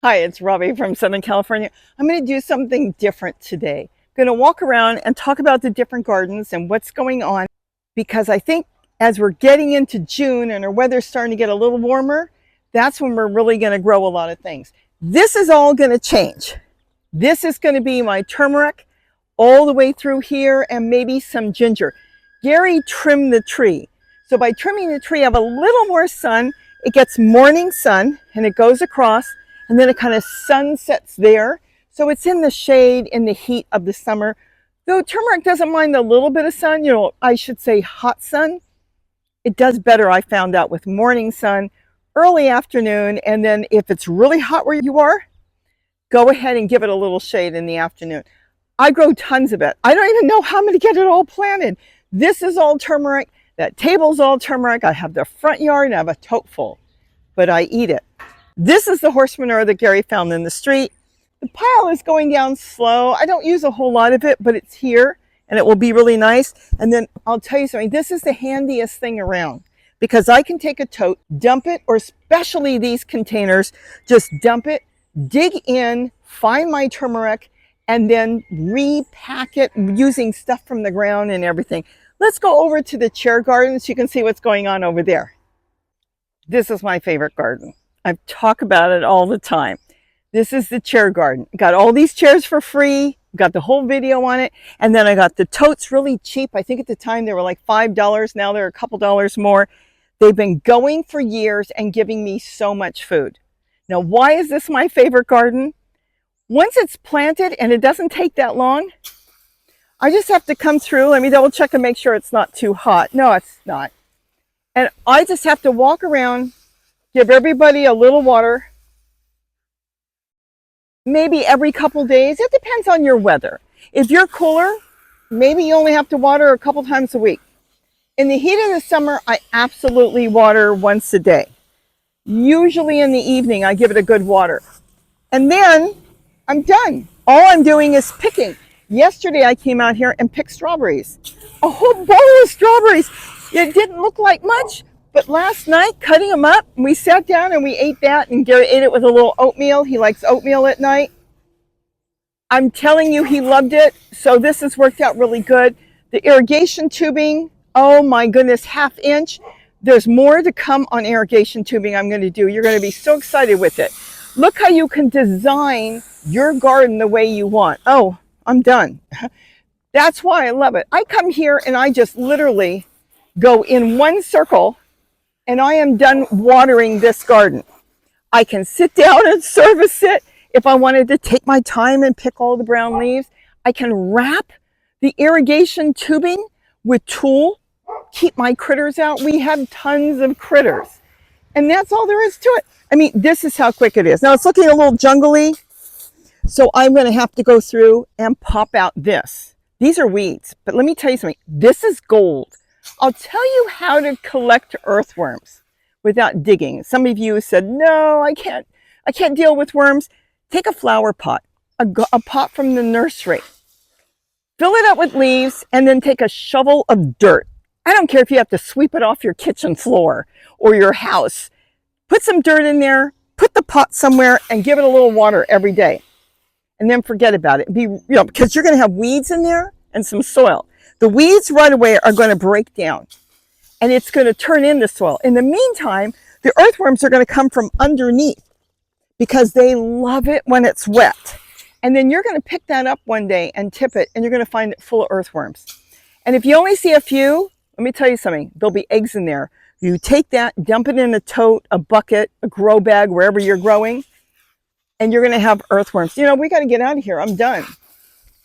Hi, it's Robbie from Southern California. I'm going to do something different today. I'm going to walk around and talk about the different gardens and what's going on because I think as we're getting into June and our weather's starting to get a little warmer, that's when we're really going to grow a lot of things. This is all going to change. This is going to be my turmeric all the way through here and maybe some ginger. Gary trimmed the tree. So by trimming the tree, I have a little more sun. It gets morning sun and it goes across and then it kind of sunsets there. So it's in the shade in the heat of the summer. Though turmeric doesn't mind a little bit of sun, I should say hot sun. It does better, I found out, with morning sun, early afternoon, and then if it's really hot where you are, go ahead and give it a little shade in the afternoon. I grow tons of it. I don't even know how I'm going to get it all planted. This is all turmeric. That table's all turmeric. I have the front yard and I have a tote full, but I eat it. This is the horse manure that Gary found in the street. The pile is going down slow. I don't use a whole lot of it, but it's here and it will be really nice. And then I'll tell you something, this is the handiest thing around because I can take a tote, dump it, or especially these containers, just dump it, dig in, find my turmeric, and then repack it using stuff from the ground and everything. Let's go over to the chair garden so you can see what's going on over there. This is my favorite garden. I talk about it all the time. This is the chair garden. Got all these chairs for free. Got the whole video on it. And then I got the totes really cheap. I think at the time they were like $5. Now they're a couple dollars more. They've been going for years and giving me so much food. Now, why is this my favorite garden? Once it's planted, and it doesn't take that long, I just have to come through. Let me double check and make sure it's not too hot. No, it's not. And I just have to walk around, give everybody a little water, maybe every couple days. It depends on your weather. If you're cooler, maybe you only have to water a couple times a week. In the heat of the summer, I absolutely water once a day. Usually in the evening, I give it a good water. And then I'm done. All I'm doing is picking. Yesterday, I came out here and picked strawberries. A whole bowl of strawberries. It didn't look like much, but last night, cutting them up, we sat down and we ate that, and Gary ate it with a little oatmeal. He likes oatmeal at night. I'm telling you, he loved it. So this has worked out really good. The irrigation tubing, oh my goodness, 1/2 inch. There's more to come on irrigation tubing I'm going to do. You're going to be so excited with it. Look how you can design your garden the way you want. Oh, I'm done. That's why I love it. I come here and I just literally go in one circle and I am done watering this garden. I can sit down and service it. If I wanted to take my time and pick all the brown leaves, I can wrap the irrigation tubing with tulle, keep my critters out. We have tons of critters. And that's all there is to it. I mean, this is how quick it is. Now it's looking a little jungly, so I'm going to have to go through and pop out this. These are weeds, but let me tell you something. This is gold. I'll tell you how to collect earthworms without digging. Some of you said, no, I can't deal with worms. Take a flower pot, a pot from the nursery. Fill it up with leaves and then take a shovel of dirt. I don't care if you have to sweep it off your kitchen floor or your house. Put some dirt in there, put the pot somewhere and give it a little water every day. And then forget about it. Because you're going to have weeds in there and some soil. The weeds right away are going to break down and it's going to turn into soil. In the meantime, the earthworms are going to come from underneath because they love it when it's wet. And then you're going to pick that up one day and tip it and you're going to find it full of earthworms. And if you only see a few, let me tell you something, there'll be eggs in there. You take that, dump it in a tote, a bucket, a grow bag, wherever you're growing, and you're going to have earthworms. We got to get out of here. I'm done.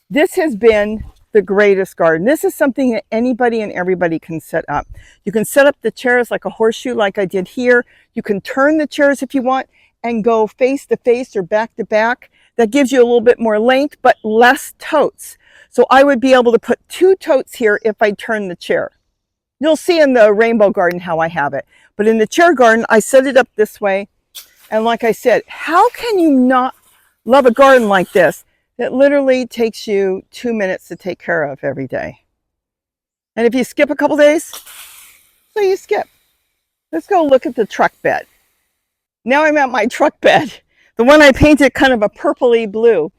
This has been the greatest garden. This is something that anybody and everybody can set up. You can set up the chairs like a horseshoe like I did here. You can turn the chairs if you want and go face to face or back to back. That gives you a little bit more length, but less totes. So I would be able to put 2 totes here if I turn the chair. You'll see in the rainbow garden how I have it. But in the chair garden, I set it up this way. And like I said, how can you not love a garden like this that literally takes you 2 minutes to take care of every day? And if you skip a couple days, so you skip. Let's go look at the truck bed. Now I'm at my truck bed. The one I painted kind of a purpley blue.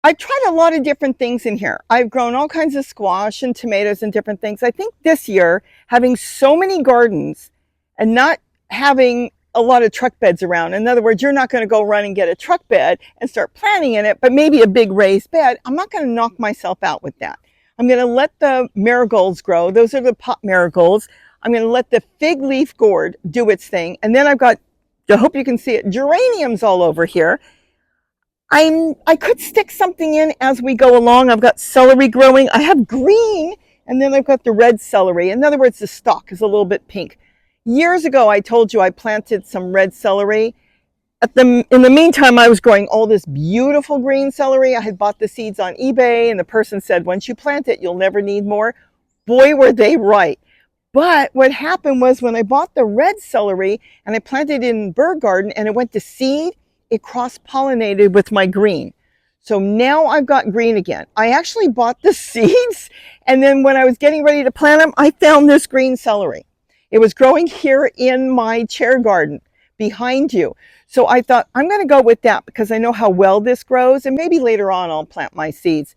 I've tried a lot of different things in here. I've grown all kinds of squash and tomatoes and different things. I think this year, having so many gardens and not having a lot of truck beds around. In other words, you're not going to go run and get a truck bed and start planting in it, but maybe a big raised bed. I'm not going to knock myself out with that. I'm going to let the marigolds grow. Those are the pot marigolds. I'm going to let the fig leaf gourd do its thing. And then I've got, I hope you can see it, geraniums all over here. I could stick something in as we go along. I've got celery growing. I have green, and then I've got the red celery. In other words, the stalk is a little bit pink. Years ago, I told you I planted some red celery. In the meantime, I was growing all this beautiful green celery. I had bought the seeds on eBay, and the person said, once you plant it, you'll never need more. Boy, were they right. But what happened was when I bought the red celery and I planted it in bird garden and it went to seed, it cross-pollinated with my green. So now I've got green again. I actually bought the seeds, and then when I was getting ready to plant them, I found this green celery. It was growing here in my chair garden behind you. So I thought, I'm going to go with that because I know how well this grows, and maybe later on I'll plant my seeds.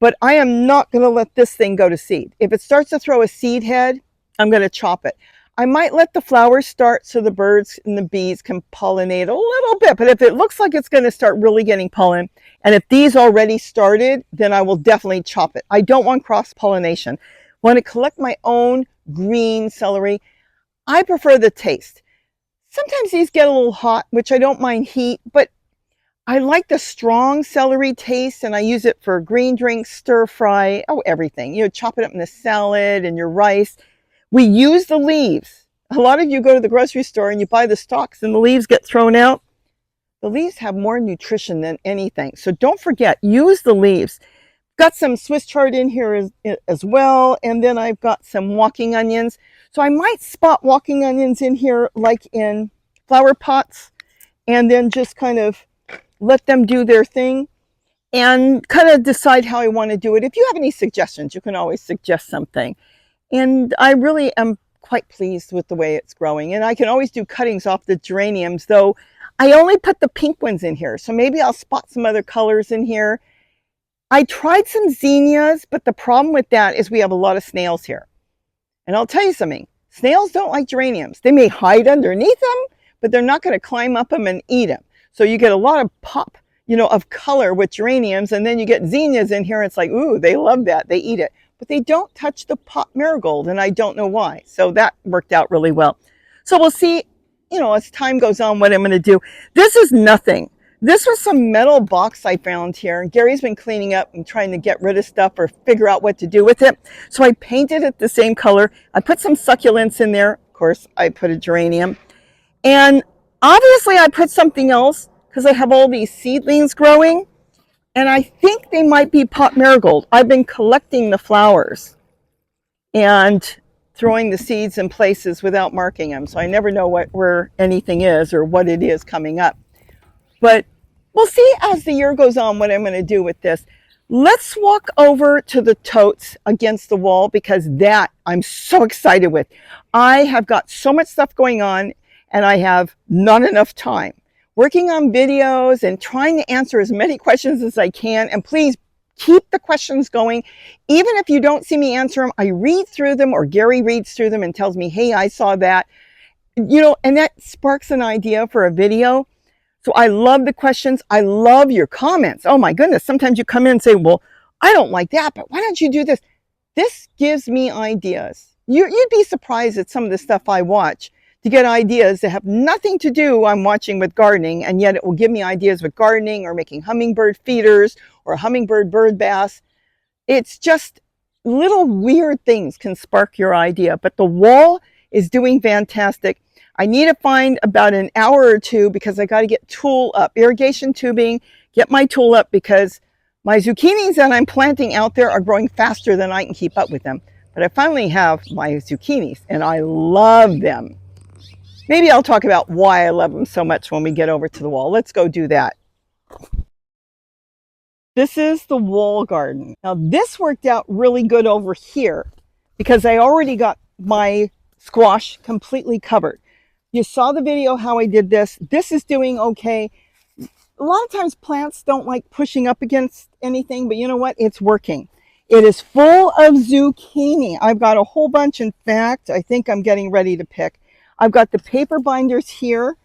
But I am not going to let this thing go to seed. If it starts to throw a seed head, I'm going to chop it. I might let the flowers start so the birds and the bees can pollinate a little bit, but if it looks like it's going to start really getting pollen, and if these already started, then I will definitely chop it. I don't want cross-pollination. I want to collect my own green celery. I prefer the taste. Sometimes these get a little hot, which I don't mind heat, but I like the strong celery taste, and I use it for green drinks, stir fry, everything. You know, chop it up in the salad and your rice. We use the leaves. A lot of you go to the grocery store and you buy the stalks and the leaves get thrown out. The leaves have more nutrition than anything. So don't forget, use the leaves. Got some Swiss chard in here as well. And then I've got some walking onions. So I might spot walking onions in here like in flower pots and then just kind of let them do their thing and kind of decide how I want to do it. If you have any suggestions, you can always suggest something. And I really am quite pleased with the way it's growing. And I can always do cuttings off the geraniums, though I only put the pink ones in here. So maybe I'll spot some other colors in here. I tried some zinnias, but the problem with that is we have a lot of snails here. And I'll tell you something, snails don't like geraniums. They may hide underneath them, but they're not going to climb up them and eat them. So you get a lot of pop, of color with geraniums, and then you get zinnias in here. It's like, ooh, they love that. They eat it. But they don't touch the pot marigold, and I don't know why. So that worked out really well. So we'll see, as time goes on, what I'm going to do. This is nothing. This was some metal box I found here. Gary's been cleaning up and trying to get rid of stuff or figure out what to do with it. So I painted it the same color. I put some succulents in there. Of course, I put a geranium. And obviously I put something else because I have all these seedlings growing. And I think they might be pot marigold. I've been collecting the flowers and throwing the seeds in places without marking them. So I never know where anything is or what it is coming up. But we'll see as the year goes on what I'm going to do with this. Let's walk over to the totes against the wall because that I'm so excited with. I have got so much stuff going on and I have not enough time. Working on videos and trying to answer as many questions as I can. And please keep the questions going. Even if you don't see me answer them, I read through them or Gary reads through them and tells me, hey, I saw that. And that sparks an idea for a video. So I love the questions. I love your comments. Oh my goodness. Sometimes you come in and say, well, I don't like that, but why don't you do this? This gives me ideas. You'd be surprised at some of the stuff I watch to get ideas that have nothing to do I'm watching with gardening, and yet it will give me ideas with gardening or making hummingbird feeders or hummingbird bird baths. It's just little weird things can spark your idea, but the wall is doing fantastic. I need to find about an hour or two because I got to get tool up, irrigation tubing, get my tool up because my zucchinis that I'm planting out there are growing faster than I can keep up with them. But I finally have my zucchinis and I love them. Maybe I'll talk about why I love them so much when we get over to the wall. Let's go do that. This is the wall garden. Now this worked out really good over here because I already got my squash completely covered. You saw the video how I did this. This is doing okay. A lot of times plants don't like pushing up against anything, but you know what? It's working. It is full of zucchini. I've got a whole bunch. In fact, I think I'm getting ready to pick. I've got the paper binders here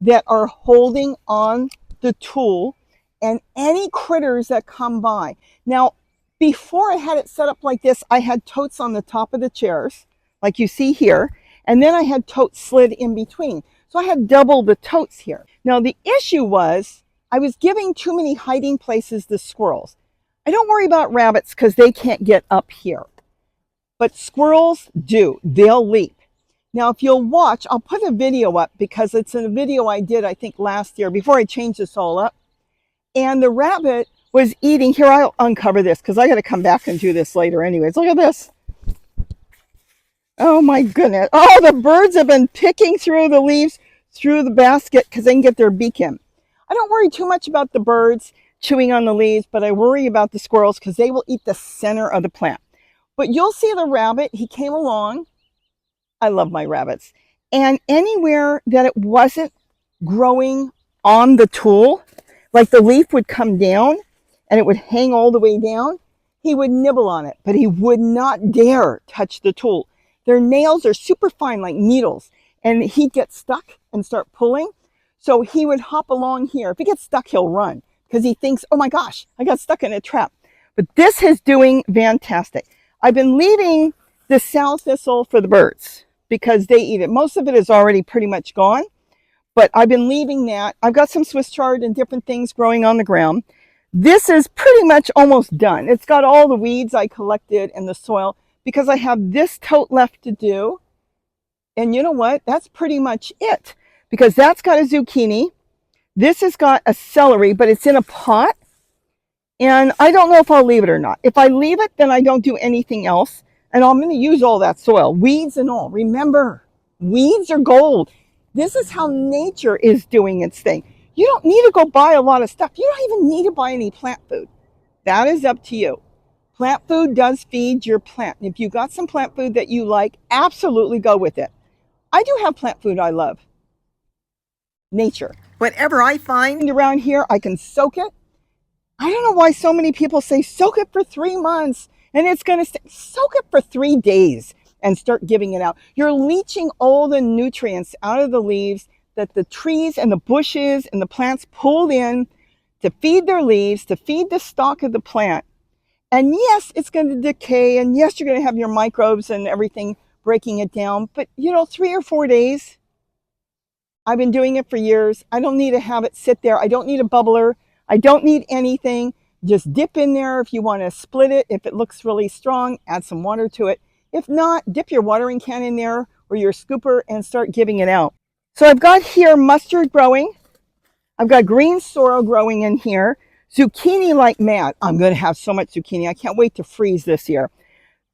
that are holding on the tool and any critters that come by. Now, before I had it set up like this, I had totes on the top of the chairs, like you see here, and then I had totes slid in between. So I had double the totes here. Now, the issue was I was giving too many hiding places to squirrels. I don't worry about rabbits because they can't get up here, but squirrels do. They'll leap. Now, if you'll watch, I'll put a video up because it's a video I did, I think, last year before I changed this all up. And the rabbit was eating. Here, I'll uncover this because I got to come back and do this later anyways. Look at this. Oh, my goodness. Oh, the birds have been picking through the leaves, through the basket because they can get their beak in. I don't worry too much about the birds chewing on the leaves, but I worry about the squirrels because they will eat the center of the plant. But you'll see the rabbit. He came along. I love my rabbits. And anywhere that it wasn't growing on the tool, like the leaf would come down and it would hang all the way down, he would nibble on it, but he would not dare touch the tool. Their nails are super fine, like needles, and he'd get stuck and start pulling. So he would hop along here. If he gets stuck, he'll run because he thinks, oh my gosh, I got stuck in a trap. But this is doing fantastic. I've been leaving the sow thistle for the birds because they eat it. Most of it is already pretty much gone, but I've been leaving that. I've got some Swiss chard and different things growing on the ground. This is pretty much almost done. It's got all the weeds I collected in the soil because I have this tote left to do. And you know what? That's pretty much it because that's got a zucchini. This has got a celery, but it's in a pot. And I don't know if I'll leave it or not. If I leave it, then I don't do anything else. And I'm going to use all that soil, weeds and all. Remember, weeds are gold. This is how nature is doing its thing. You don't need to go buy a lot of stuff. You don't even need to buy any plant food. That is up to you. Plant food does feed your plant. If you've got some plant food that you like, absolutely go with it. I do have plant food I love. Nature. Whatever I find around here, I can soak it. I don't know why so many people say soak it for 3 months and it's going to stay. Soak it for 3 days and start giving it out. You're leaching all the nutrients out of the leaves that the trees and the bushes and the plants pulled in to feed their leaves, to feed the stalk of the plant. And yes, it's going to decay. And yes, you're going to have your microbes and everything breaking it down. But, 3 or 4 days, I've been doing it for years. I don't need to have it sit there. I don't need a bubbler. I don't need anything. Just dip in there if you want to split it. If it looks really strong, add some water to it. If not, dip your watering can in there or your scooper and start giving it out. So I've got here mustard growing. I've got green sorrel growing in here. Zucchini like mad. I'm going to have so much zucchini. I can't wait to freeze this year.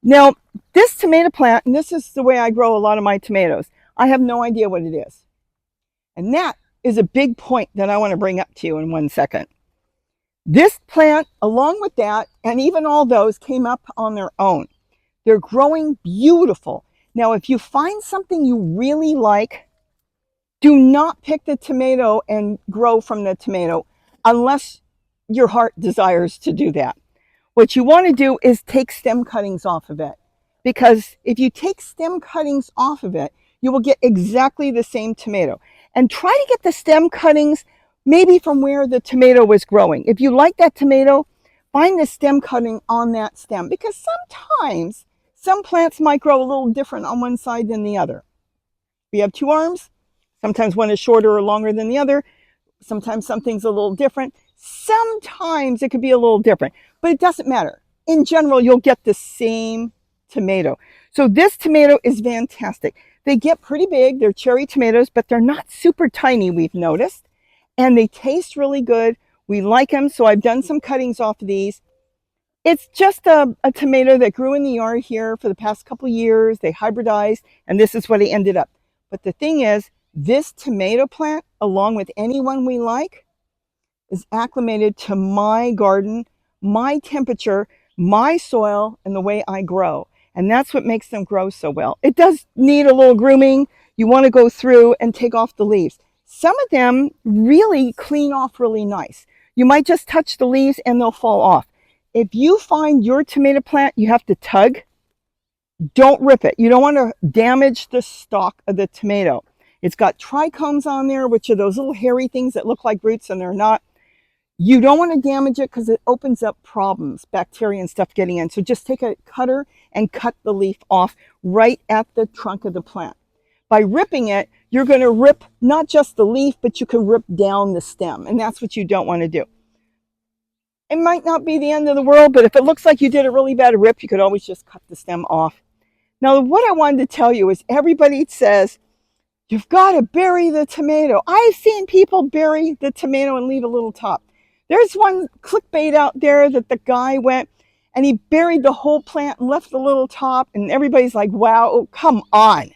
Now, this tomato plant, and this is the way I grow a lot of my tomatoes, I have no idea what it is. And that is a big point that I want to bring up to you in 1 second. This plant, along with that, and even all those came up on their own. They're growing beautiful. Now, if you find something you really like, do not pick the tomato and grow from the tomato unless your heart desires to do that. What you want to do is take stem cuttings off of it. Because if you take stem cuttings off of it, you will get exactly the same tomato. And try to get the stem cuttings maybe from where the tomato was growing. If you like that tomato, find the stem cutting on that stem. Because sometimes some plants might grow a little different on one side than the other. We have 2 arms. Sometimes one is shorter or longer than the other. Sometimes something's a little different. Sometimes it could be a little different, but it doesn't matter. In general, you'll get the same tomato. So this tomato is fantastic. They get pretty big. They're cherry tomatoes, but they're not super tiny, we've noticed. And they taste really good. We like them, so I've done some cuttings off of these. It's just a tomato that grew in the yard here for the past couple years. They hybridized, and this is what it ended up. But the thing is, this tomato plant, along with anyone we like, is acclimated to my garden, my temperature, my soil, and the way I grow. And that's what makes them grow so well. It does need a little grooming. you want to go through and take off the leaves. Some of them really clean off really nice. You might just touch the leaves and they'll fall off. If you find your tomato plant, you have to tug, don't rip it. You don't want to damage the stalk of the tomato. It's got trichomes on there, which are those little hairy things that look like roots and they're not. You don't want to damage it because it opens up problems, bacteria and stuff getting in. So just take a cutter and cut the leaf off right at the trunk of the plant. By ripping it, you're going to rip not just the leaf, but you can rip down the stem. And that's what you don't want to do. It might not be the end of the world, but if it looks like you did a really bad rip, you could always just cut the stem off. Now, what I wanted to tell you is everybody says, you've got to bury the tomato. I've seen people bury the tomato and leave a little top. There's one clickbait out there that the guy went and he buried the whole plant and left the little top, and everybody's like, wow, oh, come on.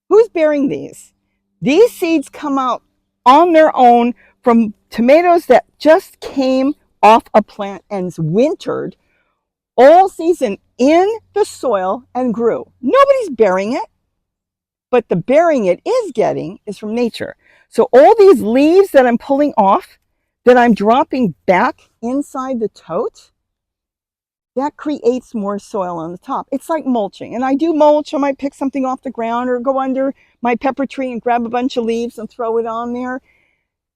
Who's burying these? These seeds come out on their own from tomatoes that just came off a plant and wintered all season in the soil and grew. Nobody's burying it, but the burying it is getting is from nature. So all these leaves that I'm pulling off, that I'm dropping back inside the tote, that creates more soil on the top. It's like mulching. And I do mulch. I might pick something off the ground or go under my pepper tree and grab a bunch of leaves and throw it on there.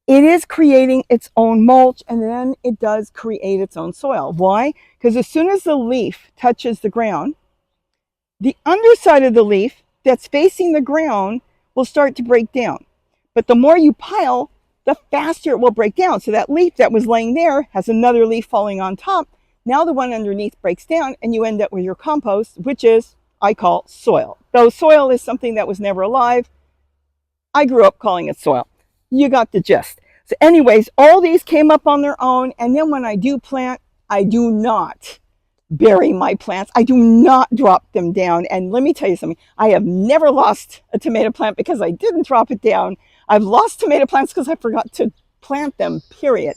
It is creating its own mulch, and then it does create its own soil. Why? Because as soon as the leaf touches the ground, the underside of the leaf that's facing the ground will start to break down. But the more you pile, the faster it will break down. So that leaf that was laying there has another leaf falling on top. Now the one underneath breaks down and you end up with your compost, which is, I call soil. Though soil is something that was never alive, I grew up calling it soil. You got the gist. So anyways, all these came up on their own. And then when I do plant, I do not bury my plants. I do not drop them down. And let me tell you something. I have never lost a tomato plant because I didn't drop it down. I've lost tomato plants because I forgot to plant them, period.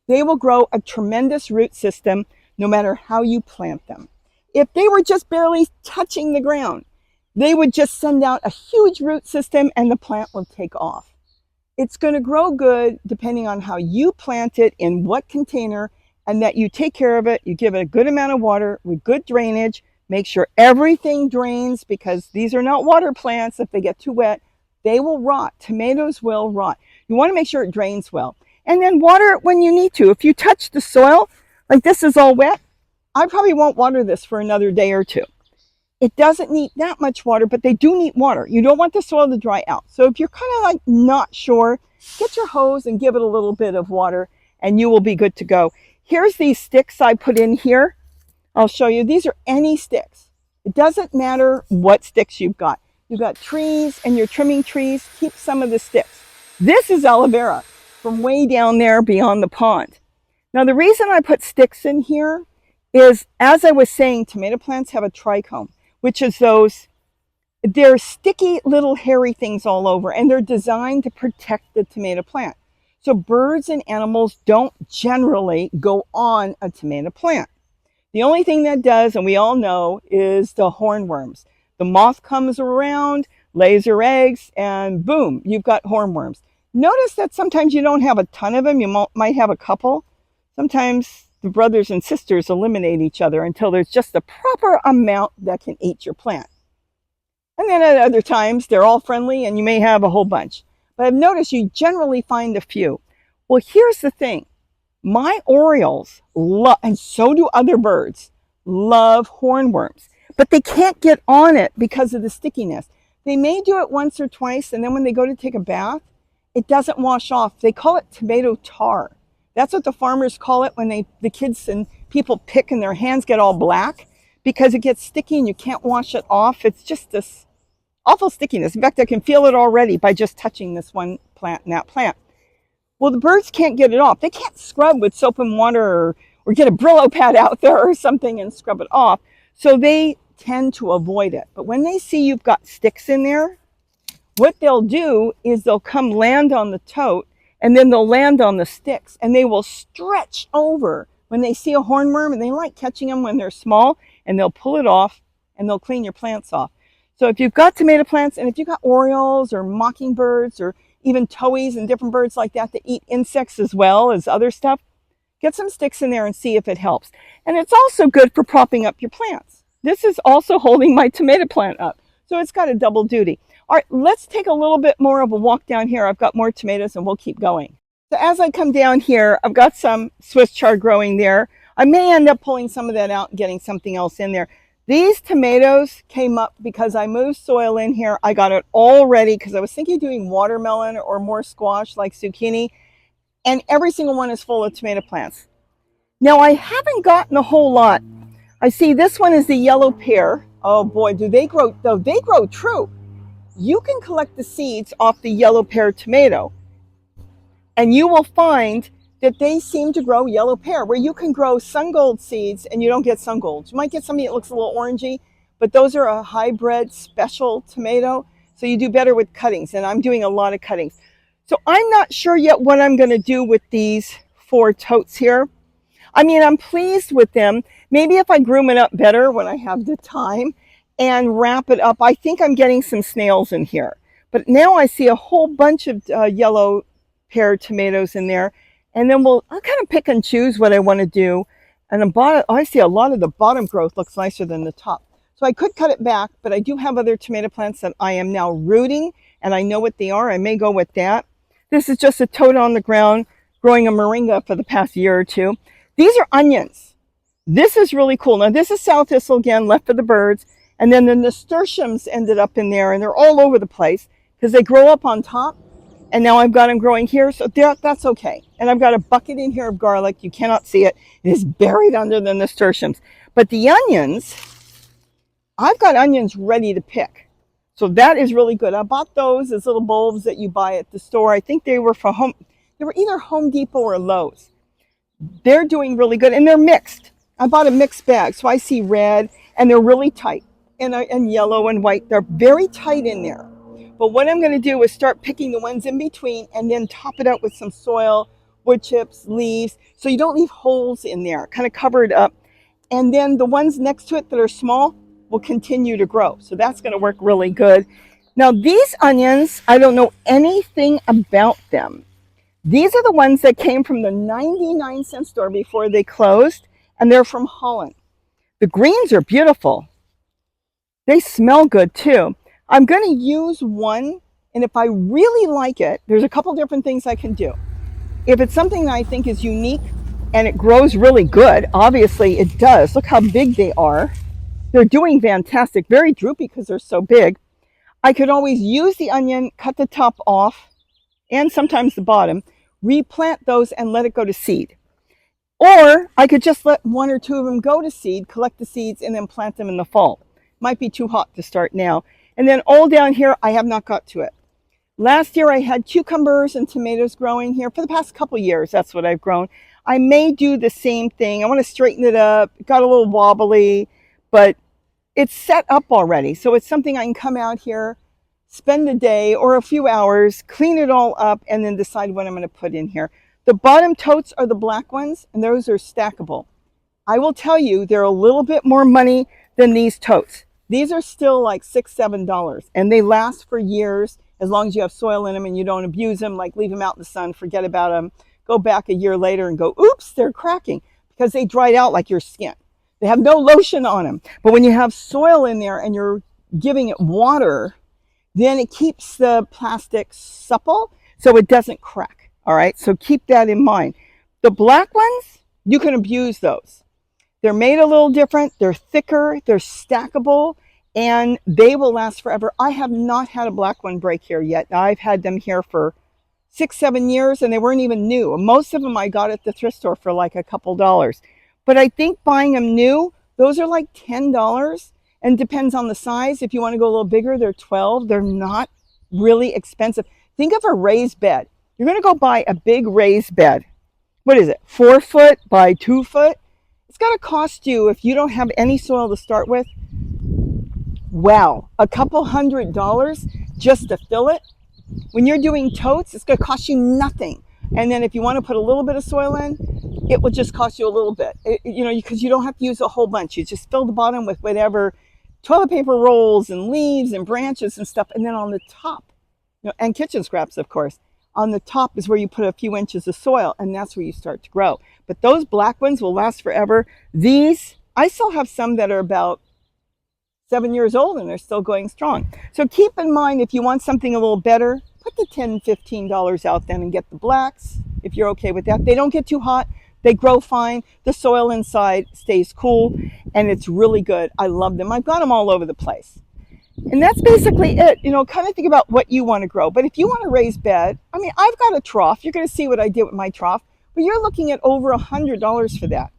They will grow a tremendous root system no matter how you plant them. If they were just barely touching the ground, they would just send out a huge root system and the plant will take off. It's going to grow good depending on how you plant it, in what container, and that you take care of it. You give it a good amount of water with good drainage. Make sure everything drains, because these are not water plants. If they get too wet, they will rot. Tomatoes will rot. You want to make sure it drains well. And then water it when you need to. If you touch the soil, like this is all wet, I probably won't water this for another day or two. It doesn't need that much water, but they do need water. You don't want the soil to dry out. So if you're kind of like not sure, get your hose and give it a little bit of water and you will be good to go. Here's these sticks I put in here. I'll show you. These are any sticks. It doesn't matter what sticks you've got. You've got trees and you're trimming trees, keep some of the sticks. This is aloe vera from way down there beyond the pond. Now the reason I put sticks in here is, as I was saying, tomato plants have a trichome, which is they're sticky little hairy things all over, and they're designed to protect the tomato plant. So birds and animals don't generally go on a tomato plant. The only thing that does, and we all know, is the hornworms. The moth comes around, lays her eggs, and boom, you've got hornworms. Notice that sometimes you don't have a ton of them. You might have a couple. Sometimes the brothers and sisters eliminate each other until there's just the proper amount that can eat your plant. And then at other times, they're all friendly and you may have a whole bunch. But I've noticed you generally find a few. Well, here's the thing. My orioles love, and so do other birds, love hornworms. But they can't get on it because of the stickiness. They may do it once or twice, and then when they go to take a bath, it doesn't wash off. They call it tomato tar. That's what the farmers call it when the kids and people pick and their hands get all black, because it gets sticky and you can't wash it off. It's just this awful stickiness. In fact, I can feel it already by just touching this one plant and that plant. Well, the birds can't get it off. They can't scrub with soap and water or get a Brillo pad out there or something and scrub it off. So they tend to avoid it. But when they see you've got sticks in there, what they'll do is they'll come land on the tote, and then they'll land on the sticks, and they will stretch over when they see a hornworm, and they like catching them when they're small, and they'll pull it off and they'll clean your plants off. So if you've got tomato plants, and if you've got orioles or mockingbirds or even towhees and different birds like that that eat insects as well as other stuff, get some sticks in there and see if it helps. And it's also good for propping up your plants. This is also holding my tomato plant up. So it's got a double duty. All right, let's take a little bit more of a walk down here. I've got more tomatoes and we'll keep going. So as I come down here, I've got some Swiss chard growing there. I may end up pulling some of that out and getting something else in there. These tomatoes came up because I moved soil in here. I got it all ready because I was thinking of doing watermelon or more squash like zucchini, and every single one is full of tomato plants. Now I haven't gotten a whole lot. I see this one is the yellow pear. Oh boy, do they grow, though they grow true. You can collect the seeds off the yellow pear tomato, and you will find that they seem to grow yellow pear, where you can grow sun gold seeds and you don't get sun gold. You might get something that looks a little orangey, but those are a hybrid special tomato, so you do better with cuttings, and I'm doing a lot of cuttings. So I'm not sure yet what I'm going to do with these 4 totes here. I mean, I'm pleased with them. Maybe if I groom it up better when I have the time and wrap it up. I think I'm getting some snails in here. But now I see a whole bunch of yellow pear tomatoes in there. And then I'll kind of pick and choose what I want to do. And the bottom, I see a lot of the bottom growth looks nicer than the top. So I could cut it back, but I do have other tomato plants that I am now rooting, and I know what they are. I may go with that. This is just a toad on the ground growing a moringa for the past year or 2. These are onions. This is really cool. Now this is sow thistle again, left for the birds. And then the nasturtiums ended up in there, and they're all over the place because they grow up on top. And now I've got them growing here, so that's okay. And I've got a bucket in here of garlic. You cannot see it. It is buried under the nasturtiums. But the onions, I've got onions ready to pick. So that is really good. I bought those as little bulbs that you buy at the store. I think they were they were either Home Depot or Lowe's. They're doing really good, and they're mixed. I bought a mixed bag, so I see red, and they're really tight, and yellow and white. They're very tight in there. But what I'm going to do is start picking the ones in between and then top it out with some soil, wood chips, leaves, so you don't leave holes in there, kind of covered up. And then the ones next to it that are small will continue to grow. So that's going to work really good. Now these onions, I don't know anything about them. These are the ones that came from the 99-cent store before they closed, and they're from Holland. The greens are beautiful. They smell good too. I'm going to use one, and if I really like it, there's a couple different things I can do. If it's something that I think is unique and it grows really good, obviously it does. Look how big they are. They're doing fantastic, very droopy because they're so big. I could always use the onion, cut the top off, and sometimes the bottom, replant those and let it go to seed. Or I could just let 1 or 2 of them go to seed, collect the seeds, and then plant them in the fall. Might be too hot to start now. And then all down here, I have not got to it. Last year, I had cucumbers and tomatoes growing here. For the past couple years, that's what I've grown. I may do the same thing. I want to straighten it up. It got a little wobbly, but it's set up already. So it's something I can come out here, spend a day or a few hours, clean it all up, and then decide what I'm going to put in here. The bottom totes are the black ones, and those are stackable. I will tell you, they're a little bit more money than these totes. These are still like $6, $7, and they last for years as long as you have soil in them and you don't abuse them, like leave them out in the sun, forget about them, go back a year later and go, oops, they're cracking, because they dried out like your skin. They have no lotion on them. But when you have soil in there and you're giving it water, then it keeps the plastic supple so it doesn't crack. All right, so keep that in mind. The black ones, you can abuse those. They're made a little different, they're thicker, they're stackable, and they will last forever. I have not had a black one break here yet. I've had them here for 6, 7 years, and they weren't even new. Most of them I got at the thrift store for like a couple dollars. But I think buying them new, those are like $10, and depends on the size. If you want to go a little bigger, they're $12. They're not really expensive. Think of a raised bed. You're going to go buy a big raised bed. What is it, 4 foot by 2 foot? It's going to cost you, if you don't have any soil to start with, wow, a couple $100 just to fill it. When you're doing totes, it's going to cost you nothing. And then if you want to put a little bit of soil in, it will just cost you a little bit, because you don't have to use a whole bunch. You just fill the bottom with whatever toilet paper rolls and leaves and branches and stuff. And then on the top, and kitchen scraps, of course, on the top is where you put a few inches of soil, and that's where you start to grow. But those black ones will last forever. These, I still have some that are about 7 years old and they're still going strong. So keep in mind, if you want something a little better, put the $10, $15 out then and get the blacks, if you're okay with that. They don't get too hot. They grow fine. The soil inside stays cool, and it's really good. I love them. I've got them all over the place. And that's basically it. Kind of think about what you want to grow. But if you want to raise bed, I mean, I've got a trough. You're going to see what I did with my trough. But you're looking at over $100 for that.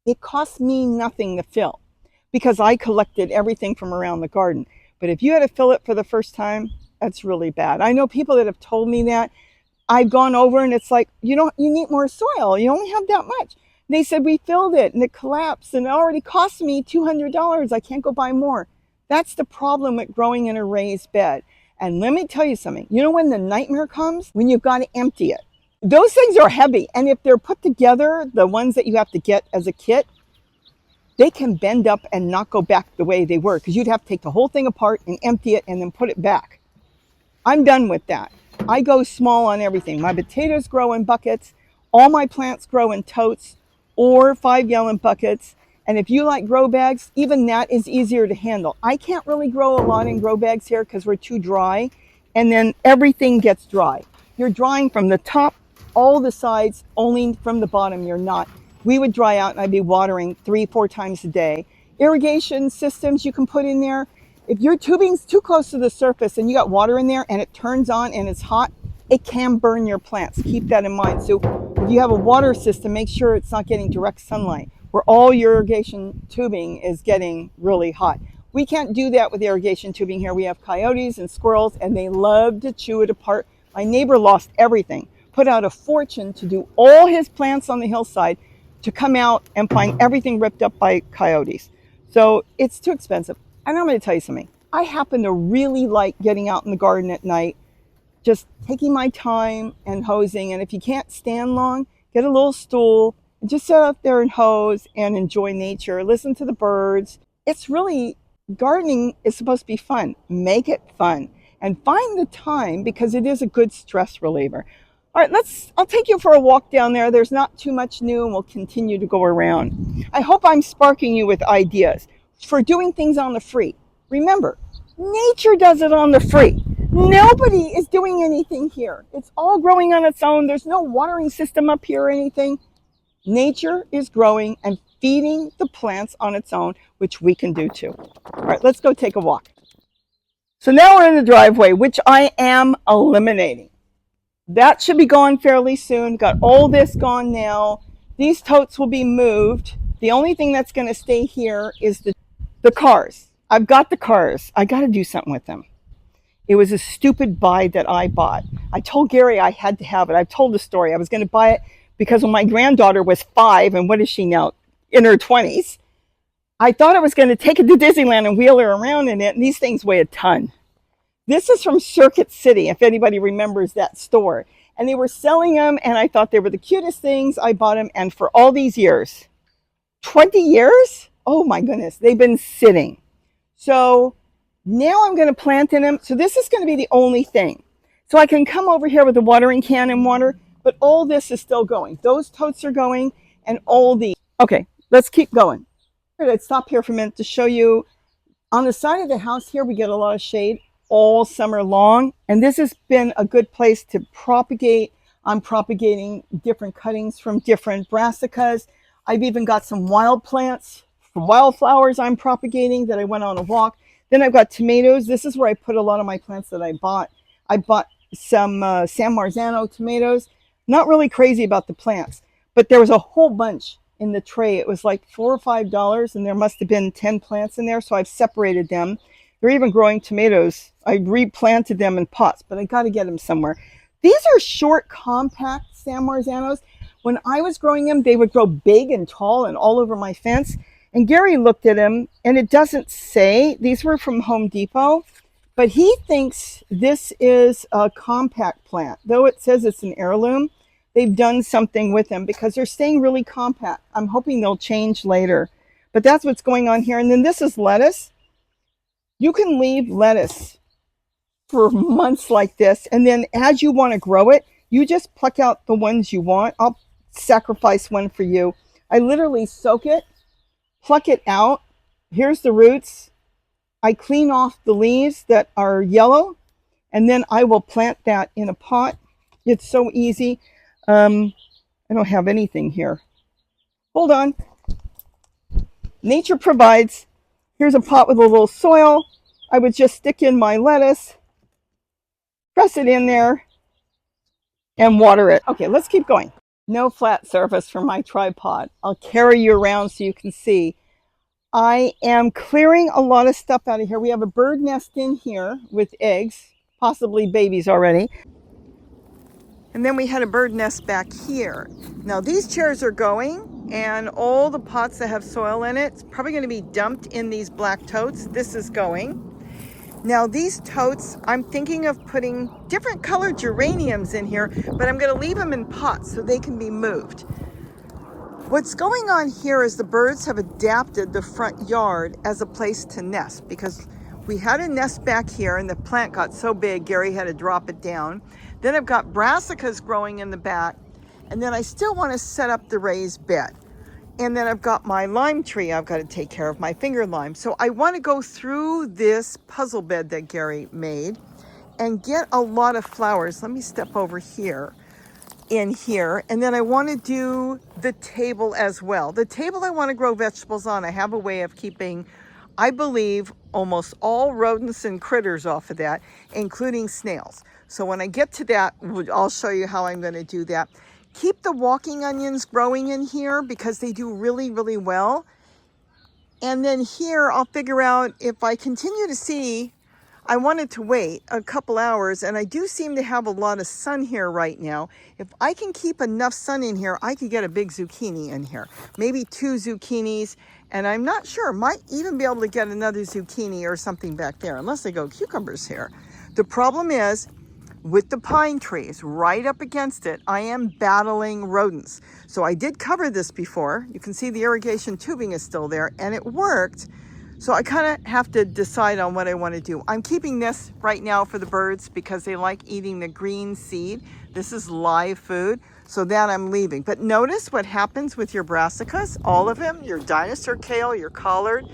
It cost me nothing to fill because I collected everything from around the garden. But if you had to fill it for the first time, that's really bad. I know people that have told me that. I've gone over and it's like, you need more soil. You only have that much. They said, we filled it and it collapsed and it already cost me $200. I can't go buy more. That's the problem with growing in a raised bed. And let me tell you something. When the nightmare comes? When you've got to empty it. Those things are heavy. And if they're put together, the ones that you have to get as a kit, they can bend up and not go back the way they were, because you'd have to take the whole thing apart and empty it and then put it back. I'm done with that. I go small on everything. My potatoes grow in buckets. All my plants grow in totes or 5-gallon buckets. And if you like grow bags, even that is easier to handle. I can't really grow a lot in grow bags here because we're too dry. And then everything gets dry. You're drying from the top, all the sides, only from the bottom you're not. We would dry out and I'd be watering 3-4 times a day. Irrigation systems you can put in there. If your tubing's too close to the surface and you got water in there and it turns on and it's hot, it can burn your plants. Keep that in mind. So if you have a water system, make sure it's not getting direct sunlight, where all your irrigation tubing is getting really hot. We can't do that with irrigation tubing here. We have coyotes and squirrels and they love to chew it apart. My neighbor lost everything, put out a fortune to do all his plants on the hillside, to come out and find everything ripped up by coyotes. So it's too expensive. And I'm going to tell you something. I happen to really like getting out in the garden at night, just taking my time and hosing. And if you can't stand long, get a little stool and just sit out there and hose and enjoy nature. Listen to the birds. It's really, gardening is supposed to be fun. Make it fun and find the time, because it is a good stress reliever. All right, I'll take you for a walk down there. There's not too much new and we'll continue to go around. I hope I'm sparking you with ideas for doing things on the free. Remember, nature does it on the free. Nobody is doing anything here. It's all growing on its own. There's no watering system up here or anything. Nature is growing and feeding the plants on its own, which we can do too. All right, let's go take a walk. So now we're in the driveway, which I am eliminating. That should be gone fairly soon. Got all this gone now. These totes will be moved. The only thing that's going to stay here is the cars. I've got the cars. I got to do something with them. It was a stupid buy that I bought. I told Gary I had to have it. I've told the story. I was going to buy it because when my granddaughter was 5, and what is she now? In her 20s. I thought I was going to take it to Disneyland and wheel her around in it, and these things weigh a ton. This is from Circuit City, if anybody remembers that store. And they were selling them, and I thought they were the cutest things. I bought them, and for all these years, 20 years? Oh my goodness, they've been sitting. So now I'm going to plant in them. So this is going to be the only thing. So I can come over here with a watering can and water, but all this is still going. Those totes are going, and all these. Okay, let's keep going. I'd stop here for a minute to show you. On the side of the house here, we get a lot of shade all summer long, and this has been a good place to propagate. I'm propagating different cuttings from different brassicas. I've even got some wild plants from wildflowers I'm propagating that I went on a walk. Then I've got tomatoes. This is where I put a lot of my plants that I bought. I bought some San Marzano tomatoes. Not really crazy about the plants, but there was a whole bunch in the tray. It was like $4 or $5, and there must have been 10 plants in there, so I've separated them. They're even growing tomatoes. I replanted them in pots, but I got to get them somewhere. These are short, compact San Marzanos. When I was growing them, they would grow big and tall and all over my fence. And Gary looked at them, and it doesn't say. These were from Home Depot, but he thinks this is a compact plant. Though it says it's an heirloom, they've done something with them because they're staying really compact. I'm hoping they'll change later. But that's what's going on here. And then this is lettuce. You can leave lettuce for months like this, and then as you want to grow it, you just pluck out the ones you want. I'll sacrifice one for you. I literally soak it, pluck it out. Here's the roots. I clean off the leaves that are yellow, and then I will plant that in a pot. It's so easy. I don't have anything here. Hold on. Nature provides. Here's a pot with a little soil. I would just stick in my lettuce, press it in there, and water it. Okay, let's keep going. No flat surface for my tripod. I'll carry you around so you can see. I am clearing a lot of stuff out of here. We have a bird nest in here with eggs, possibly babies already. And then we had a bird nest back here. Now these chairs are going, and all the pots that have soil in it, it's probably going to be dumped in these black totes. This is going. Now these totes, I'm thinking of putting different colored geraniums in here, but I'm going to leave them in pots so they can be moved. What's going on here is the birds have adapted the front yard as a place to nest, because we had a nest back here and the plant got so big, Gary had to drop it down. Then I've got brassicas growing in the back, and then I still want to set up the raised bed. And then I've got my lime tree I've got to take care of, my finger lime. So I want to go through this puzzle bed that Gary made and get a lot of flowers. Let me step over here. In here, and then I want to do the table as well. The table I want to grow vegetables on. I have a way of keeping, I believe, almost all rodents and critters off of that, including snails. So when I get to that, I'll show you how I'm going to do that. Keep the walking onions growing in here because they do really, really well. And then here I'll figure out if I continue to see, I wanted to wait a couple hours, and I do seem to have a lot of sun here right now. If I can keep enough sun in here, I could get a big zucchini in here, maybe 2 zucchinis, and I'm not sure, might even be able to get another zucchini or something back there, unless they go cucumbers here. The problem is, with the pine trees right up against it, I am battling rodents. So I did cover this before. You can see the irrigation tubing is still there, and it worked. So I kind of have to decide on what I want to do. I'm keeping this right now for the birds because they like eating the green seed. This is live food, so that I'm leaving. But notice what happens with your brassicas, all of them, your dinosaur kale, your collard.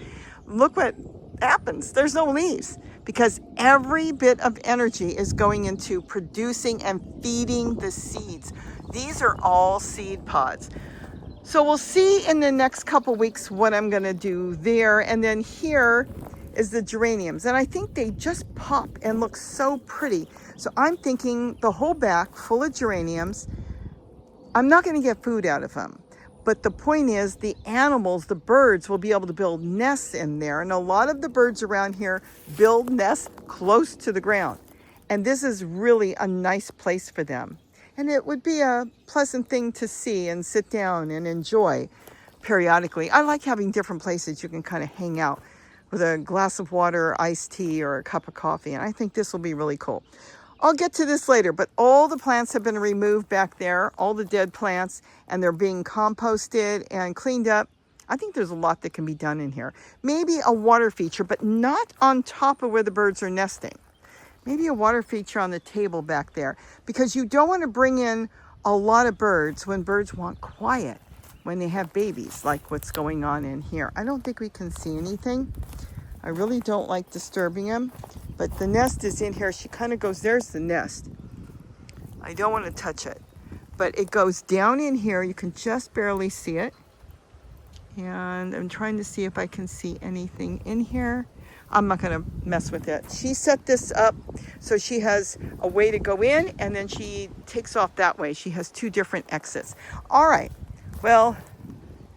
Look what happens. There's no leaves because every bit of energy is going into producing and feeding the seeds. These are all seed pods. So we'll see in the next couple weeks what I'm going to do there. And then here is the geraniums. And I think they just pop and look so pretty. So I'm thinking the whole back full of geraniums. I'm not going to get food out of them. But the point is the animals, the birds, will be able to build nests in there. And a lot of the birds around here build nests close to the ground. And this is really a nice place for them. And it would be a pleasant thing to see and sit down and enjoy periodically. I like having different places you can kind of hang out with a glass of water, iced tea, or a cup of coffee. And I think this will be really cool. I'll get to this later, but all the plants have been removed back there, all the dead plants, and they're being composted and cleaned up. I think there's a lot that can be done in here. Maybe a water feature, but not on top of where the birds are nesting. Maybe a water feature on the table back there, because you don't want to bring in a lot of birds when birds want quiet, when they have babies, like what's going on in here. I don't think we can see anything. I really don't like disturbing them, but the nest is in here. She kind of goes, there's the nest. I don't want to touch it, but it goes down in here. You can just barely see it. And I'm trying to see if I can see anything in here. I'm not going to mess with it. She set this up so she has a way to go in, and then she takes off that way. She has 2 different exits. All right. Well,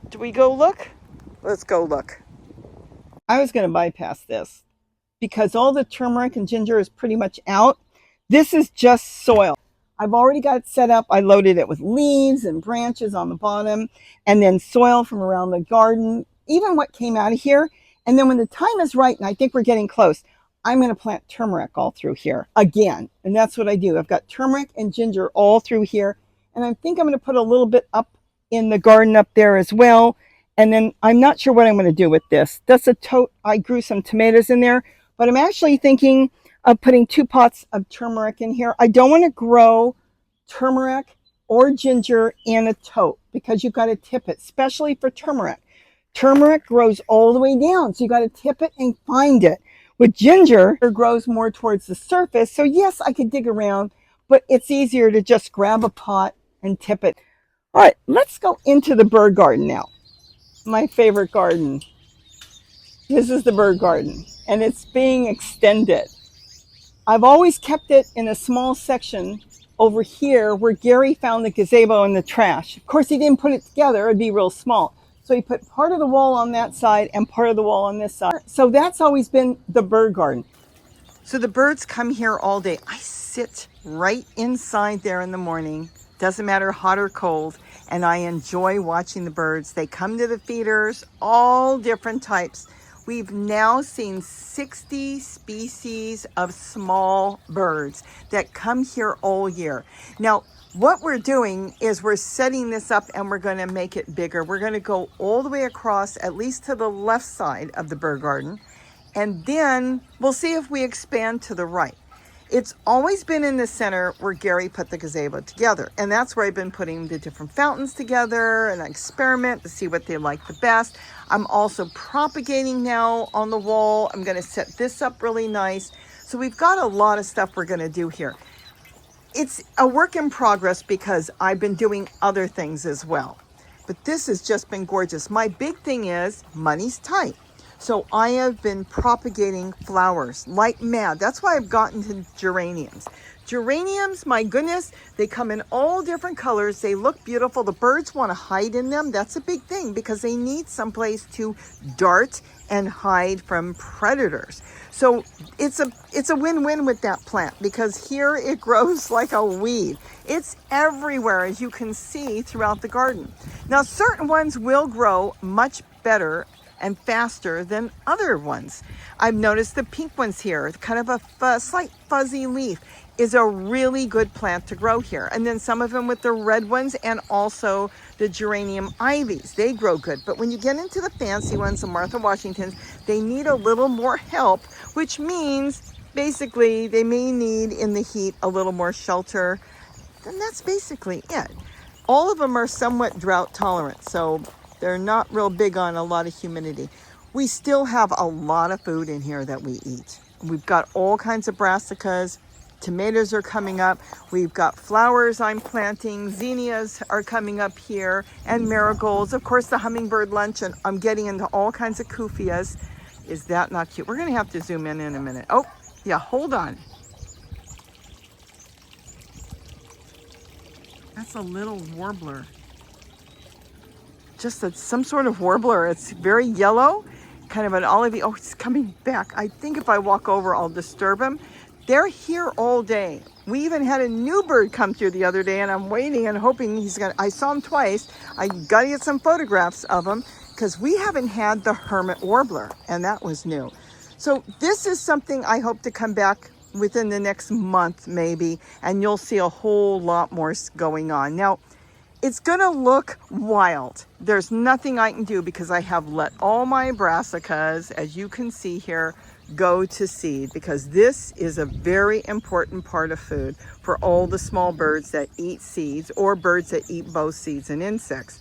do we go look? Let's go look. I was going to bypass this because all the turmeric and ginger is pretty much out. This is just soil. I've already got it set up. I loaded it with leaves and branches on the bottom, and then soil from around the garden, even what came out of here. And then when the time is right, and I think we're getting close, I'm going to plant turmeric all through here again. And that's what I do. I've got turmeric and ginger all through here. And I think I'm going to put a little bit up in the garden up there as well. And then I'm not sure what I'm going to do with this. That's a tote. I grew some tomatoes in there. But I'm actually thinking of putting 2 pots of turmeric in here. I don't want to grow turmeric or ginger in a tote because you've got to tip it, especially for turmeric. Turmeric grows all the way down, so you got to tip it and find it. With ginger, it grows more towards the surface. So yes, I could dig around, but it's easier to just grab a pot and tip it. All right, let's go into the bird garden now. My favorite garden. This is the bird garden, and it's being extended. I've always kept it in a small section over here where Gary found the gazebo in the trash. Of course, he didn't put it together. It'd be real small. So he put part of the wall on that side and part of the wall on this side. So that's always been the bird garden. So the birds come here all day. I sit right inside there in the morning. Doesn't matter hot or cold. And I enjoy watching the birds. They come to the feeders, all different types. We've now seen 60 species of small birds that come here all year. Now, what we're doing is we're setting this up and we're going to make it bigger. We're going to go all the way across, at least to the left side of the bird garden. And then we'll see if we expand to the right. It's always been in the center where Gary put the gazebo together. And that's where I've been putting the different fountains together and I experiment to see what they like the best. I'm also propagating now on the wall. I'm going to set this up really nice. So we've got a lot of stuff we're going to do here. It's a work in progress because I've been doing other things as well. But this has just been gorgeous. My big thing is money's tight. So I have been propagating flowers like mad. That's why I've gotten to geraniums. Geraniums, my goodness, they come in all different colors. They look beautiful. The birds want to hide in them. That's a big thing because they need someplace to dart and hide from predators. So it's a win-win with that plant because here it grows like a weed. It's everywhere, as you can see throughout the garden. Now, certain ones will grow much better and faster than other ones. I've noticed the pink ones here, kind of a slight fuzzy leaf, is a really good plant to grow here. And then some of them with the red ones and also the geranium ivies, they grow good. But when you get into the fancy ones, the Martha Washingtons, they need a little more help, which means basically they may need in the heat a little more shelter. And that's basically it. All of them are somewhat drought tolerant, so they're not real big on a lot of humidity. We still have a lot of food in here that we eat. We've got all kinds of brassicas. Tomatoes are coming up. We've got flowers I'm planting. Zinnias are coming up here and marigolds. Of course, the hummingbird lunch, and I'm getting into all kinds of kufiyas. Is that not cute? We're going to have to zoom in a minute. Oh, yeah, hold on. That's a little warbler. Just some sort of warbler. It's very yellow, kind of an olivey. Oh, it's coming back. I think if I walk over, I'll disturb him. They're here all day. We even had a new bird come through the other day, and I'm waiting and hoping he's gonna. I saw him twice. I gotta get some photographs of him because we haven't had the hermit warbler, and that was new. So this is something I hope to come back within the next month, maybe, and you'll see a whole lot more going on. Now, it's gonna look wild. There's nothing I can do because I have let all my brassicas, as you can see here, go to seed because this is a very important part of food for all the small birds that eat seeds or birds that eat both seeds and insects.